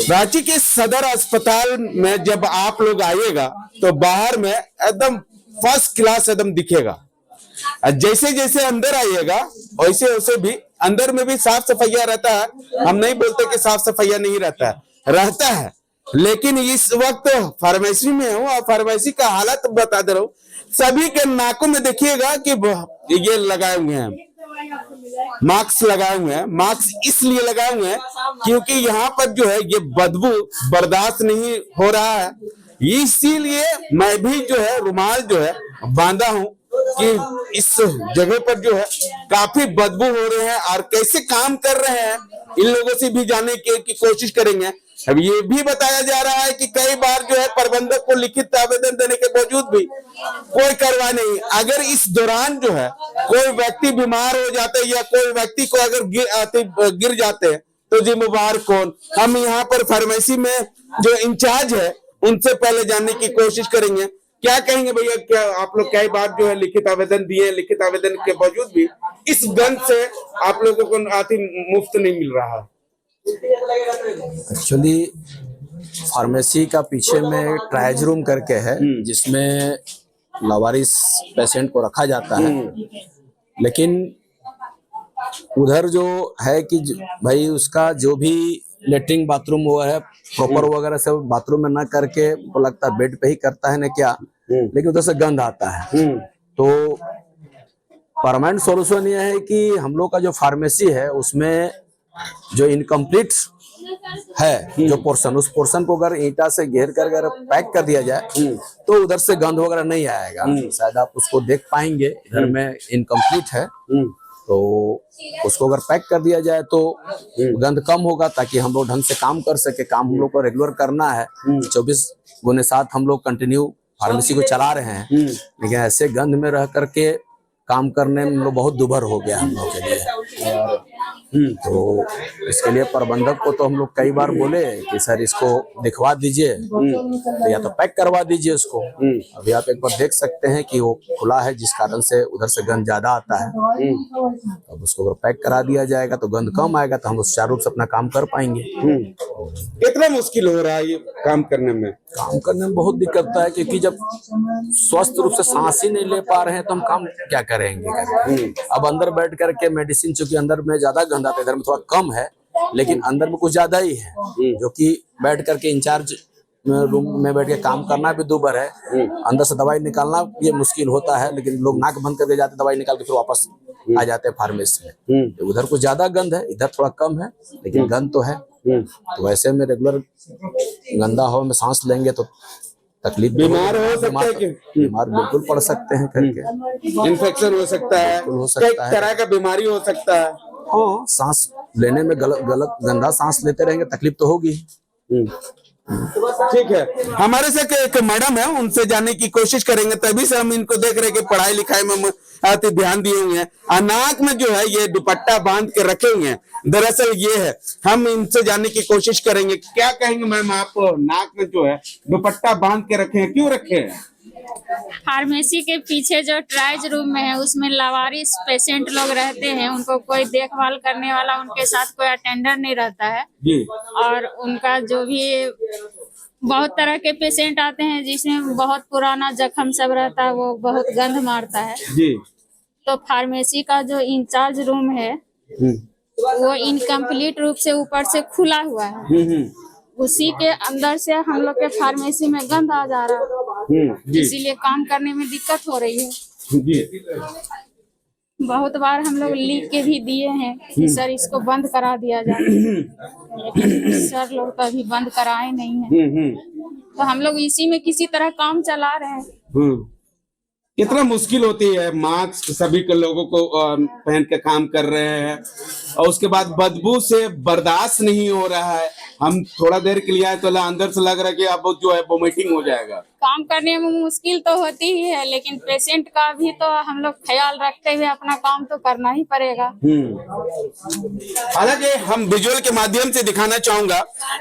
रांची के सदर अस्पताल में जब आप लोग आइएगा तो बाहर में एकदम फर्स्ट क्लास एकदम दिखेगा। जैसे जैसे अंदर आइएगा वैसे वैसे भी अंदर में भी साफ सफाइया रहता है। हम नहीं बोलते कि साफ सफाइया नहीं रहता है, रहता है। लेकिन इस वक्त फार्मेसी में हूँ और फार्मेसी का हालत बता दे रहा हूँ। सभी के नाकों में देखिएगा कि ये लगाए हुए हैं, मास्क लगाए हुए हैं। मास्क इसलिए लगाए हुए हैं क्योंकि यहाँ पर जो है ये बदबू बर्दाश्त नहीं हो रहा है। इसीलिए मैं भी जो है रुमाल जो है बांधा हूँ कि इस जगह पर जो है काफी बदबू हो रहे हैं और कैसे काम कर रहे हैं इन लोगों से भी जानने की कोशिश करेंगे। अब ये भी बताया जा रहा है कि कई बार जो है प्रबंधक को लिखित आवेदन देने के बावजूद भी कोई कार्रवाई नहीं। अगर इस दौरान जो है कोई व्यक्ति बीमार हो जाते हैं या कोई व्यक्ति को अगर गिर जाते हैं तो जिम्मेवार कौन? हम यहाँ पर फार्मेसी में जो इंचार्ज है उनसे पहले जानने की कोशिश करेंगे। क्या कहेंगे भैया, क्या आप लोग कई बार जो है लिखित आवेदन दिए, लिखित आवेदन के बावजूद भी इस गंध से आप लोगों को मुफ्त नहीं मिल रहा है? एक्चुअली फार्मेसी का पीछे में ट्रायल रूम करके है जिसमें लावारिस पेशेंट को रखा जाता है। लेकिन उधर जो है कि भाई उसका जो भी लेटरिंग बाथरूम वो है प्रॉपर वगैरह सब बाथरूम में ना करके वो लगता है बेड पे ही करता है ना क्या, लेकिन उधर से गंध आता है। तो परमानेंट सॉल्यूशन यह है कि हम लोग का जो फार्मेसी है उसमें जो इनकम्प्लीट है जो पोर्शन, उस पोर्शन को अगर ईंटा से घेर कर अगर पैक कर दिया जाए तो उधर से गंध वगैरह नहीं आएगा। शायद आप उसको देख पाएंगे, इधर में इनकम्प्लीट है तो उसको अगर पैक कर दिया जाए तो गंध कम होगा, ताकि हम लोग ढंग से काम कर सके। काम हम लोग को रेगुलर करना है, 24/7 हम लोग कंटिन्यू फार्मेसी को चला रहे हैं। लेकिन ऐसे गंध में रह करके काम करने में हम लोग बहुत दुभर हो गया हम लोग के लिए। तो इसके लिए प्रबंधक को तो हम लोग कई बार बोले कि सर इसको दिखवा दीजिए तो या तो पैक करवा दीजिए उसको। अभी आप एक बार देख सकते हैं कि वो खुला है जिस कारण से उधर से गंध ज्यादा आता है। अब उसको अगर पैक करा दिया जाएगा तो गंध कम आएगा तो हम सुचारू रूप से अपना काम कर पाएंगे। कितना मुश्किल हो रहा है ये काम करने में? काम करने में बहुत दिक्कत होता है क्योंकि जब स्वस्थ रूप से सांस ही नहीं ले पा रहे हैं तो हम काम क्या करेंगे। अब अंदर बैठ करके मेडिसिन, चूंकि अंदर में ज्यादा गंध आता है, इधर में थोड़ा कम है लेकिन अंदर में कुछ ज्यादा ही है, जो कि बैठ करके इंचार्ज रूम में बैठ के काम करना भी दूभर है। अंदर से दवाई निकालना ये मुश्किल होता है, लेकिन लोग नाक बंद करके जाते दवाई निकाल के फिर वापस आ जाते हैं फार्मेसी में। तो उधर कुछ ज्यादा गंध है, इधर थोड़ा कम है, लेकिन गंध तो है। तो वैसे में रेगुलर गंदा हवा में सांस लेंगे तो तकलीफ, बीमार हो सकते हैं, बीमार बिल्कुल पड़ सकते हैं करके। इन्फेक्शन हो सकता है, कई तरह का बीमारी हो सकता है। हाँ, सांस लेने में गलत गंदा सांस लेते रहेंगे तकलीफ तो होगी। ठीक है, हमारे साथ एक मैडम है, उनसे जानने की कोशिश करेंगे। तभी से हम इनको देख रहे कि पढ़ाई लिखाई में ध्यान दिए हुए हैं। नाक में जो है ये दुपट्टा बांध के रखे हुए हैं, दरअसल ये है। हम इनसे जानने की कोशिश करेंगे। क्या कहेंगे मैम, आप नाक में जो है दुपट्टा बांध के रखे हैं, क्यों रखे हैं? फार्मेसी के पीछे जो ट्रायल रूम में है उसमें लावारिस पेशेंट लोग रहते हैं, उनको कोई देखभाल करने वाला उनके साथ कोई अटेंडर नहीं रहता है जी। और उनका जो भी बहुत तरह के पेशेंट आते हैं जिसमें बहुत पुराना जख्म सब रहता है, वो बहुत गंध मारता है जी। तो फार्मेसी का जो इंचार्ज रूम है वो इनकम्प्लीट रूप से ऊपर से खुला हुआ है, उसी के अंदर से हम लोग के फार्मेसी में गंध आ जा रहा है, इसीलिए काम करने में दिक्कत हो रही है जी। बहुत बार हम लोग लिख के भी दिए हैं कि सर इसको बंद करा दिया जाए, लेकिन सर लोग कभी बंद कराए नहीं है। तो हम लोग इसी में किसी तरह काम चला रहे हैं। कितना मुश्किल होती है, मास्क सभी के लोगों को पहन के काम कर रहे हैं और उसके बाद बदबू से बर्दाश्त नहीं हो रहा है। हम थोड़ा देर के लिए आए तो अंदर से लग रहा है कि अब जो है वोमिटिंग हो जाएगा। काम करने में मुश्किल तो होती ही है, लेकिन पेशेंट का भी तो हम लोग ख्याल रखते हुए अपना काम तो करना ही पड़ेगा। हालांकि हम विजुअल के माध्यम से दिखाना चाहूंगा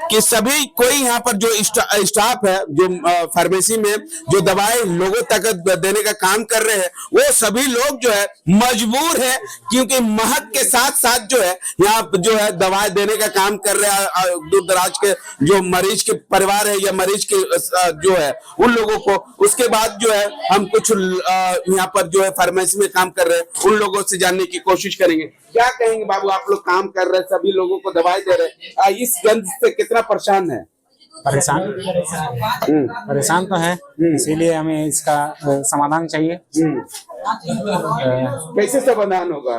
कि सभी कोई यहाँ पर जो स्टाफ है, जो फार्मेसी में जो दवाएं लोगों तक देने का काम कर रहे हैं, वो सभी लोग जो है मजबूर है, क्योंकि महक के साथ साथ जो है यहाँ जो है दवाएं देने का काम कर रहे हैं। दूर दराज के जो मरीज के परिवार है या मरीज के जो है उन लोगों को, उसके बाद जो है हम कुछ यहाँ पर जो है फार्मेसी में काम कर रहे हैं उन लोगों से जानने की कोशिश करेंगे। क्या कहेंगे बाबू, आप लोग काम कर रहे हैं, सभी लोगों को दवाई दे रहे हैं, इस गंध से कितना परेशान है? परेशान तो है, इसीलिए हमें इसका समाधान चाहिए। कैसे समाधान होगा?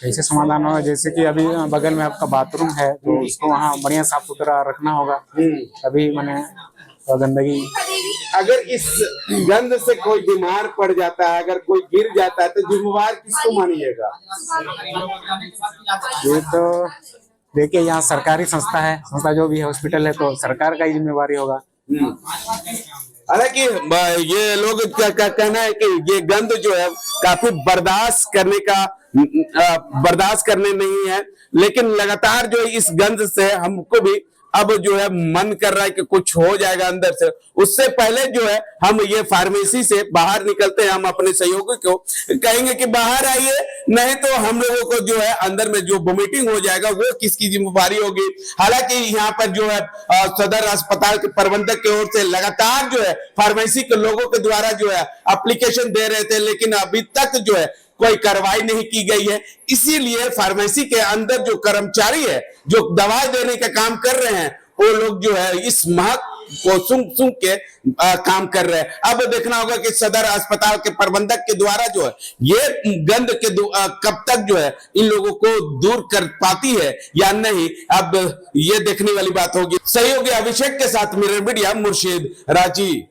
कैसे समाधान होगा, जैसे कि अभी बगल में आपका बाथरूम है तो उसको वहाँ बढ़िया साफ सुथरा रखना होगा। अभी मैंने गंदगी, अगर इस गंध से कोई बीमार पड़ जाता है, अगर कोई गिर जाता है, तो जिम्मेवार किसको मानिएगा? ये तो देखिए, यहाँ सरकारी संस्था है, संस्था जो भी है हॉस्पिटल है, तो सरकार का ही जिम्मेवारी होगा। हालांकि ये लोग का कहना है कि ये गंध जो है काफी बर्दाश्त करने नहीं है, लेकिन लगातार जो इस गंध से हमको भी अब जो है मन कर रहा है कि कुछ हो जाएगा अंदर से। उससे पहले जो है हम ये फार्मेसी से बाहर निकलते हैं, हम अपने सहयोगी को कहेंगे कि बाहर आइए, नहीं तो हम लोगों को जो है अंदर में जो वोमिटिंग हो जाएगा वो किसकी जिम्मेवारी होगी। हालांकि यहाँ पर जो है सदर अस्पताल के प्रबंधक की ओर से लगातार जो है फार्मेसी के लोगों के द्वारा जो है एप्लीकेशन दे रहे थे, लेकिन अभी तक जो है कोई कार्रवाई नहीं की गई है। इसीलिए फार्मेसी के अंदर जो कर्मचारी है, जो दवाई देने का काम कर रहे हैं, वो लोग जो है इस महक को सूंघ के काम कर रहे हैं। अब देखना होगा कि सदर अस्पताल के प्रबंधक के द्वारा जो है ये गंध के कब तक जो है इन लोगों को दूर कर पाती है या नहीं, अब ये देखने वाली बात होगी। सहयोगी अभिषेक के साथ मिरर मीडिया, मुर्शिद, रांची।